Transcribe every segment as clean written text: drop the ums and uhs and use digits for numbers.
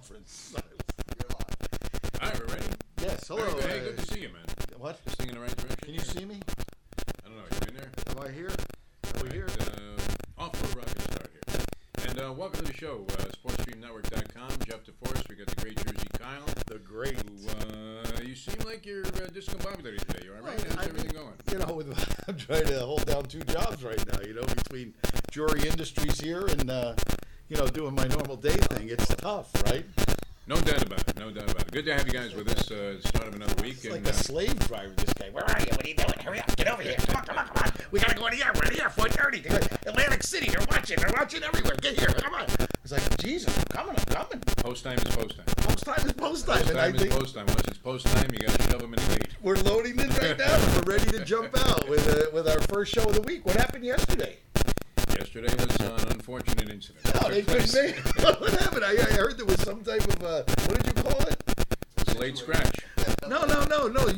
conference. You're live. All right, we're ready? Yes, hello. Hey, good to see you, man. What? This thing in the right direction? Can you see me? I don't know. You in there? Am I here? Are we here? Off to a rocket start here. And welcome to the show, SportsStreamNetwork.com. Jeff DeForest. We got the great Jersey Kyle. The great. Who, you seem like you're discombobulated today. You all right? How's everything going? You know, I'm trying to hold down two jobs right now, you know, between Jory Industries here and, doing my normal day thing. It's tough, right? No doubt about it. No doubt about it. Good to have you guys with us. Start of another week. It's like a slave driver, this guy. Where are you? What are you doing? Hurry up. Get over here. Come on. We got to go in the air. We're in the air. 4:30. Atlantic City. They're watching everywhere. Get here. Come on. It's like, Jesus, I'm coming. Post time is post time. Post time is post time. Post time is post time. Once it's post time, you got to shove them in the gate. We're loading in right now. We're ready to jump out with our first show of the week. What happened yesterday? Yesterday was an unfortunate incident. No, they couldn't make it. What happened? I heard there was some type of, what did you call it? It was a late scratch. No.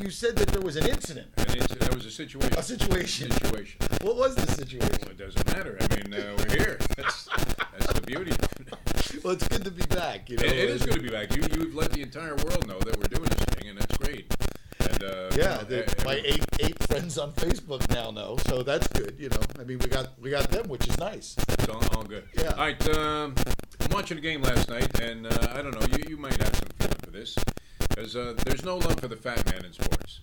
You said that there was an incident. That was a situation. A situation. What was the situation? Well, it doesn't matter. I mean, we're here. That's the beauty. Well, it's good to be back. You know? It is good to be back. You've let the entire world know that we're doing this thing, and that's great. And my eight friends on Facebook now know, so that's good. You know, I mean, we got them, which is nice. It's all good. Yeah. All right. I'm watching the game last night, and I don't know. You might have some feeling for this, because there's no love for the fat man in sports.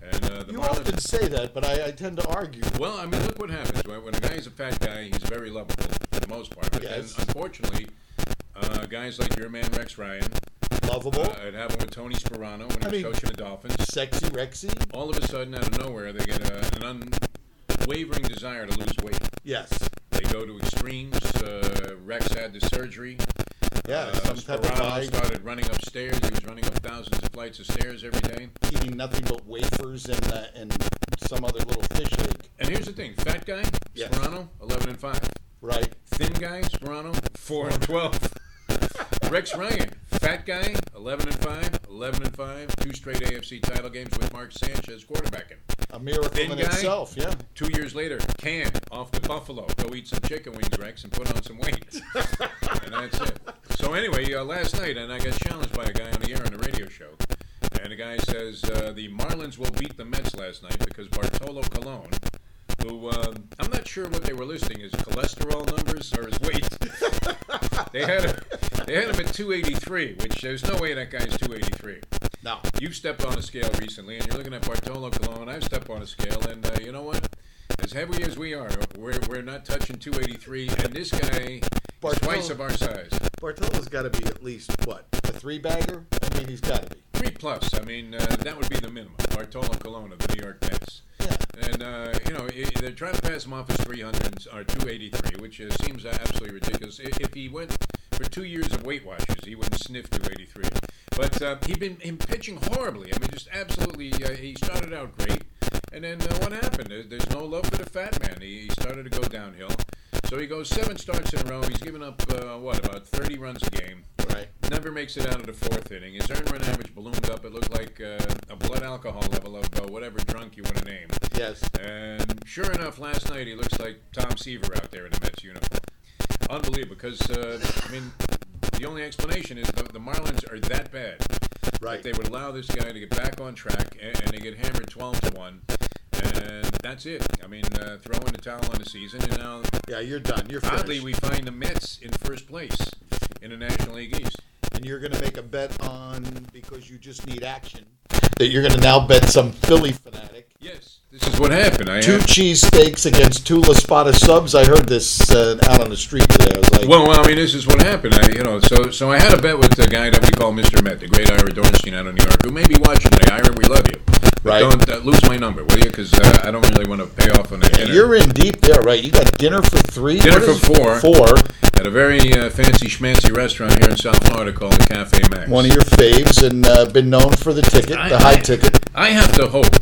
And you often say that, but I tend to argue. Well, I mean, look what happens when a guy is a fat guy. He's very lovable for the most part. But then, unfortunately, guys like your man Rex Ryan. Lovable. It happened with Tony Sperano when he was coaching the Dolphins. Sexy Rexy. All of a sudden, out of nowhere, they get an unwavering desire to lose weight. Yes. They go to extremes. Rex had the surgery. Yeah. Sperano started running upstairs. He was running up thousands of flights of stairs every day. Eating nothing but wafers and some other little fish egg. And here's the thing. Fat guy, Sperano, 11-5. Right. Thin guy, Sperano, 4-12. Rex Ryan, fat guy, 11-5, 2 straight AFC title games with Mark Sanchez quarterbacking. A miracle Thin in guy, itself, yeah. 2 years later, off to Buffalo. Go eat some chicken wings, Rex, and put on some weight. And that's it. So anyway, last night, and I got challenged by a guy on the air on the radio show. And the guy says, the Marlins will beat the Mets last night because Bartolo Colon, who, I'm not sure what they were listing, his cholesterol numbers or his weight. They had him at 283, which there's no way that guy's 283. No. You've stepped on a scale recently, and you're looking at Bartolo Colon. I've stepped on a scale, and you know what? As heavy as we are, we're not touching 283, and this guy is twice of our size. Bartolo's got to be at least, what, a 3-bagger? I mean, he's got to be. 3+. I mean, that would be the minimum. Bartolo Colon of the New York Mets. Yeah. And, they're trying to pass him off as 300 or 283, which seems absolutely ridiculous. If he went for 2 years of Weight Watchers, he wouldn't sniff 283. But he'd been pitching horribly. I mean, just absolutely, he started out great. And then what happened? There's no love for the fat man. He started to go downhill. So he goes 7 starts in a row. He's given up, about 30 runs a game. Right. Never makes it out of the 4th inning. His earned run average ballooned up. It looked like a blood alcohol level of whatever drunk you want to name. Yes. And sure enough, last night he looks like Tom Seaver out there in the Mets uniform. Unbelievable, because, the only explanation is the Marlins are that bad. Right. That they would allow this guy to get back on track, and they get hammered 12-1. And that's it. I mean, throw in the towel on the season, and now... Yeah, you're done. You're finished. Oddly, we find the Mets in first place in the National League East. And you're going to make a bet on, because you just need action, that you're going to now bet some Philly fanatic. Yes, this is what happened. 2 cheesesteaks against 2 La Spada subs. I heard this out on the street today. I was like... Well, I mean, this is what happened. So I had a bet with the guy that we call Mr. Met, the great Ira Dornstein out of New York, who may be watching today. Ira, we love you. Right. Don't lose my number, will you? Because I don't really want to pay off on that dinner. You're in deep there, right? You got dinner for 3? Dinner for 4. 4. At a very fancy schmancy restaurant here in South Florida called the Cafe Max. One of your faves, and been known for the ticket, the high ticket. I have to hope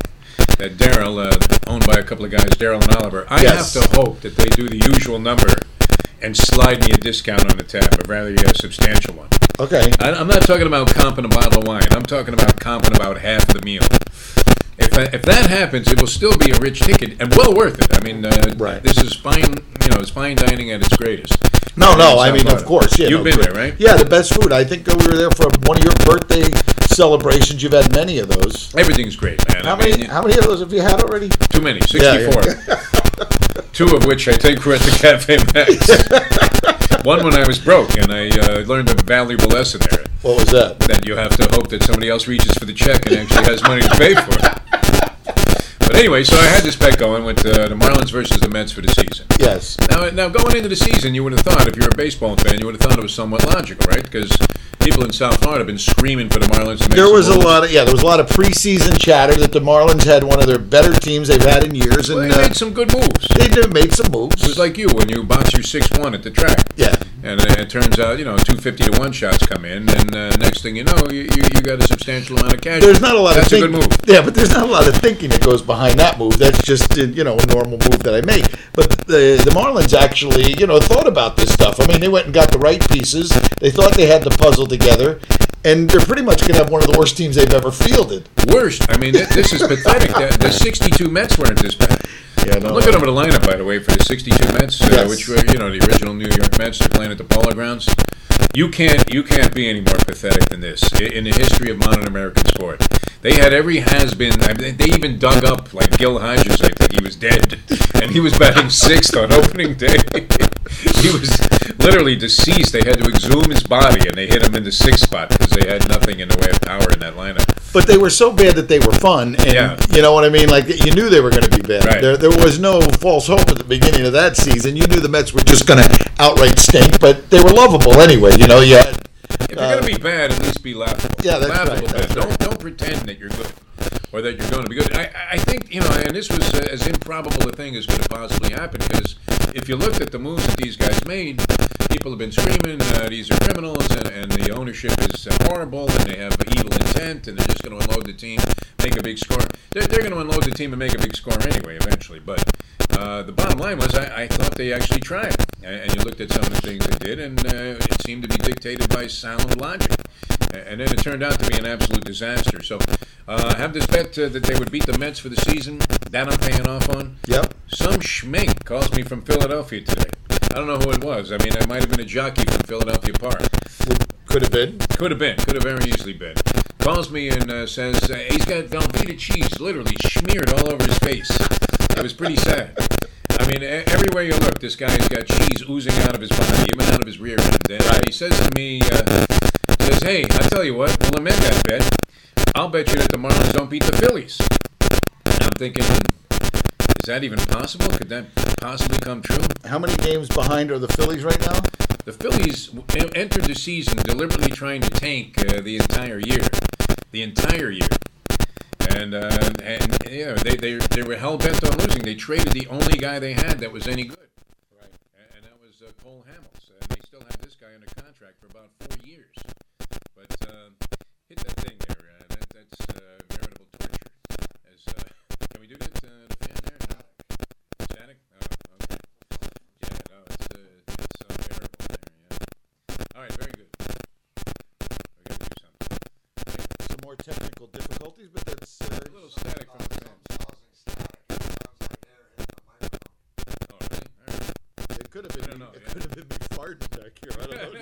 that Daryl, owned by a couple of guys, Daryl and Oliver, I have to hope that they do the usual number and slide me a discount on the tab, a rather substantial one. Okay. I'm not talking about comping a bottle of wine. I'm talking about comping about half the meal. if that happens, it will still be a rich ticket and well worth it. I mean, Right. this is fine. It's fine dining at its greatest. No, In I South mean, Florida. of course. Yeah, You've been there, right? Yeah, the best food. I think we were there for one of your birthday celebrations. You've had many of those. Everything's great, man. How many of those have you had already? Too many. 64. Yeah. 2 of which I think were at the Cafe Max. One when I was broke, and I learned a valuable lesson there. What was that? That you have to hope that somebody else reaches for the check and actually has money to pay for it. But anyway, so I had this bet going with the Marlins versus the Mets for the season. Yes. Now going into the season, you would have thought, if you're a baseball fan, you would have thought it was somewhat logical, right? Because people in South Florida have been screaming for the Marlins to make There was some moves. there was a lot of preseason chatter that the Marlins had one of their better teams they've had in years, and Well, they made some good moves. they made some moves. It was like you when you box your 6-1 at the track. Yeah. And it turns out, 250-1 shots come in, and next thing you know, you got a substantial amount of cash. There's not a lot That's of a good move. Yeah, but there's not a lot of thinking that goes behind that move. That's just a normal move that I make. But the Marlins actually thought about this stuff. I mean, they went and got the right pieces. They thought they had the puzzle together, and they're pretty much going to have one of the worst teams they've ever fielded. Worst. I mean, this is pathetic. The 62 Mets weren't this bad. Yeah, no, I'm looking over the lineup, by the way, for the 62 Mets, Yes. which were the original New York Mets. They're playing at the Polo Grounds. You can't be any more pathetic than this in the history of modern American sport. They had every has-been. I mean, they even dug up like Gil Hodges. I think he was dead, and he was batting 6th on opening day. He was literally deceased. They had to exhume his body, and they hit him in the 6th spot because they had nothing in the way of power in that lineup. But they were so bad that they were fun, and Yeah. you know what I mean? Like, you knew they were going to be bad. Right. There was no false hope at the beginning of that season. You knew the Mets were just going to outright stink, but they were lovable anyway. If you're going to be bad, at least be laughable. Yeah, that's laughable right, that's bad. Don't pretend that you're good or that you're going to be good. I think, and this was as improbable a thing as could have possibly happened, because if you looked at the moves that these guys made, people have been screaming, these are criminals, and the ownership is horrible, and they have evil intent, and they're just going to unload the team, make a big score. They're going to unload the team and make a big score anyway, eventually. But the bottom line was I thought they actually tried. And you looked at some of the things they did, and it seemed to be dictated by sound logic. And then it turned out to be an absolute disaster. So I have this bet that they would beat the Mets for the season. That I'm paying off on. Yep. Some schmink calls me from Philadelphia today. I don't know who it was. I mean, it might have been a jockey from Philadelphia Park. Could have been. Could have been. Could have very easily been. Calls me and says he's got Velveeta cheese literally smeared all over his face. It was pretty sad. I mean, everywhere you look, this guy's got cheese oozing out of his body, even out of his rear end. And he says to me, hey, I tell you what, we'll amend that bet. I'll bet you that the Marlins don't beat the Phillies. And I'm thinking, is that even possible? Could that possibly come true? How many games behind are the Phillies right now? The Phillies entered the season deliberately trying to tank the entire year. The entire year. And they were hell-bent on losing. They traded the only guy they had that was any good. Right. And that was Cole Hamels. And they still have this guy under contract for about 4 years. But hit that thing there. That's veritable torture. Can we do that? The fan there? No. Static? Oh, okay. Yeah, no, it's unbearable there. Yeah. All right, very good. We got to do something. Some more technical difficulties, but that's A little static from the fans. Oh, really? All right. it could have been. I don't know, It yeah. could have been me farting back here. I don't know.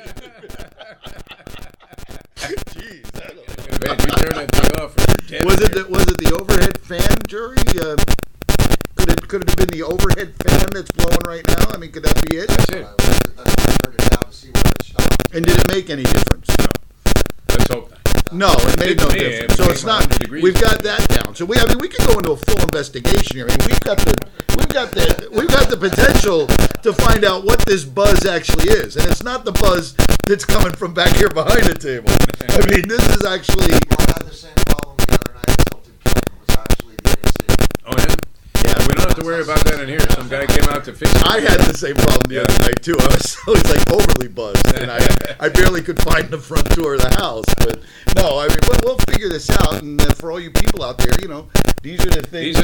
Jeez, I don't know. Man, you turn that thing off. Or you're dead. Was it the overhead fan, Jury? Could it have been the overhead fan that's blowing right now? I mean, could that be it? That's it. And did it make any difference? No. Let's hope not. No, it made no Yeah, difference. it So it's became not. 100 degrees. We've got that down. So we can go into a full investigation here. I mean, we've got the potential to find out what this buzz actually is, and it's not the buzz that's coming from back here behind the table. I mean, this is actually. I had the same problem the other night. I felt it was actually the AC. Oh, yeah? Yeah, we don't have to worry about that in here. Some guy came out to fix it. I had the same problem the other night too. I was like overly buzzed, and I barely could find the front door of the house. But no, I mean, we'll figure this out. And for all you people out there, these are the things. These are